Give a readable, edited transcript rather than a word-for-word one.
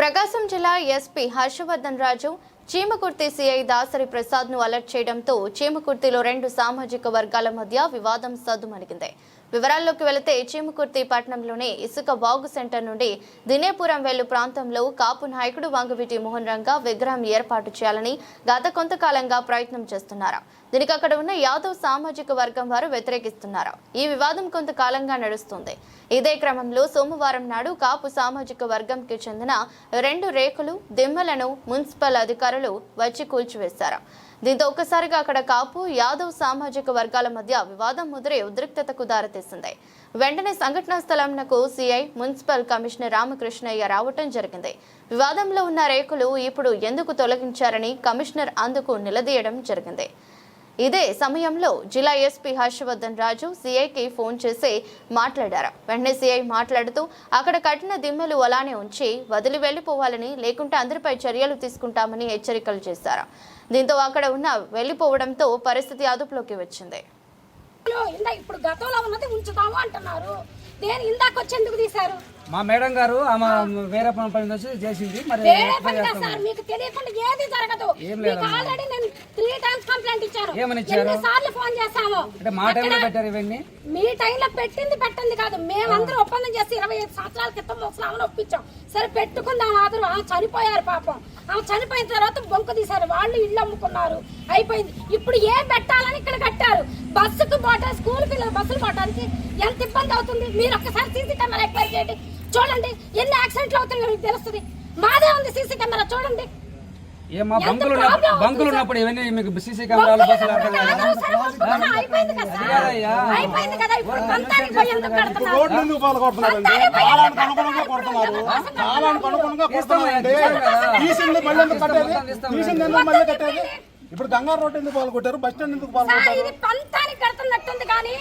ప్రకాశం జిల్లా ఎస్పీ హర్షవర్ధన్ రాజు చీమకుర్తి సిఐ దాసరి ప్రసాద్ ను అలర్ట్ చేయడంతో చీమకుర్తిలో రెండు సామాజిక వర్గాల మధ్య వివాదం సద్దుమణిగింది. వివరాల్లోకి వెళితే చీమకుర్తి పట్టణంలోని ఇసుక బాగు సెంటర్ నుండి దినేపురం వెళ్ళు ప్రాంతంలో కాపు నాయకుడు వంగవీటి మోహన్ రంగా విగ్రహం ఏర్పాటు చేయాలని గత కొంతకాలంగా ప్రయత్నం చేస్తున్నారు. దీనికి అక్కడ ఉన్న యాదవ్ సామాజిక వర్గం వారు వ్యతిరేకిస్తున్నారు. ఈ వివాదం కొంతకాలంగా నడుస్తుంది. ఇదే క్రమంలో సోమవారం నాడు కాపు సామాజిక వర్గంకి చెందిన రెండు రేకులు దిమ్మలను మున్సిపల్ అధికారులు వచ్చి కూల్చివేశారు. దీంతో ఒక్కసారిగా అక్కడ కాపు యాదవ్ సామాజిక వర్గాల మధ్య వివాదం ముదిరి ఉద్రిక్తతకు దారితీసింది. వెంటనే సంఘటనా స్థలంకు సిఐ మున్సిపల్ కమిషనర్ రామకృష్ణయ్య రావటం జరిగింది. వివాదంలో ఉన్న రేకులు ఇప్పుడు ఎందుకు తొలగించారని కమిషనర్ అందుకు నిలదీయడం జరిగింది. ఇదే సమయంలో జిల్లా ఎస్పీ హర్షవర్ధన్ రాజు సిఐకి ఫోన్ చేసి మాట్లాడారు. వెంటనే సిఐ మాట్లాడుతూ అక్కడ కట్టిన దిమ్మలు అలానే ఉంచి వదిలి వెళ్లిపోవాలని, లేకుంటే అందరిపై చర్యలు తీసుకుంటామని హెచ్చరికలు చేశారు. దీంతో అక్కడ ఉన్న వెళ్లిపోవడంతో పరిస్థితి అదుపులోకి వచ్చింది. ఇప్పుడు గతంలో ఉన్నది ఉంచుతాము అంటున్నారు. దేని ఇందాక వచ్చి ఎందుకు తీశారు? మా మేడం గారు ఆమె వేరే పని వచ్చి చేసింది. మరి మీకు తెలియకుండా ఏది జరగదు. ఆల్రెడీ నేను 3 times కంప్లైంట్ ఇచ్చాను. ఎన్నిసార్లు ఫోన్ చేశాము. అంటే మా టైంలో పెట్టారు ఇవన్నీ. మీ టైంలో పెట్టింది కాదు. మేమందరం ఒప్పందం చేసి 25 సంవత్సరాల క్రితం ముసలామని ఒప్పించాం. సరే పెట్టుకుందాం. ఆమె చనిపోయారు పాపం. ఆమె చనిపోయిన తర్వాత బొంకు తీశారు. వాళ్ళు ఇల్లు అమ్ముకున్నారు. అయిపోయింది. ఇప్పుడు ఏం పెట్టాలని ఇక్కడ కట్టారు. బస్సుకు పోవటం, స్కూల్ పిల్లలు బస్సులు పోవడానికి ఎంత ఇబ్బంది అవుతుంది. మీరు ఒక్కసారి సీసీ కెమెరా ఎక్వైర్ చేయండి. చూడండి ఎన్ని యాక్సిడెంట్లు అవుతున్నాయో మీకు తెలుస్తుంది. మాదే ఉంది సీసీ కెమెరా, చూడండి. బంకులు ఉన్నప్పుడు ఇవన్నీ మీకు సీసీ కెమెరాలు బస్సులు అయిపోయింది కదా. ఇప్పుడు పంతానికి పోయి ఎందుకు కడుతున్నారు? ఇప్పుడు గంగారు రోడ్ ఎందుకు పాలు కొట్టారు? బస్ స్టాండ్ ఎందుకు పాలు కొట్టారు? ఇది పంతానికి కడుతున్నట్టుంది కానీ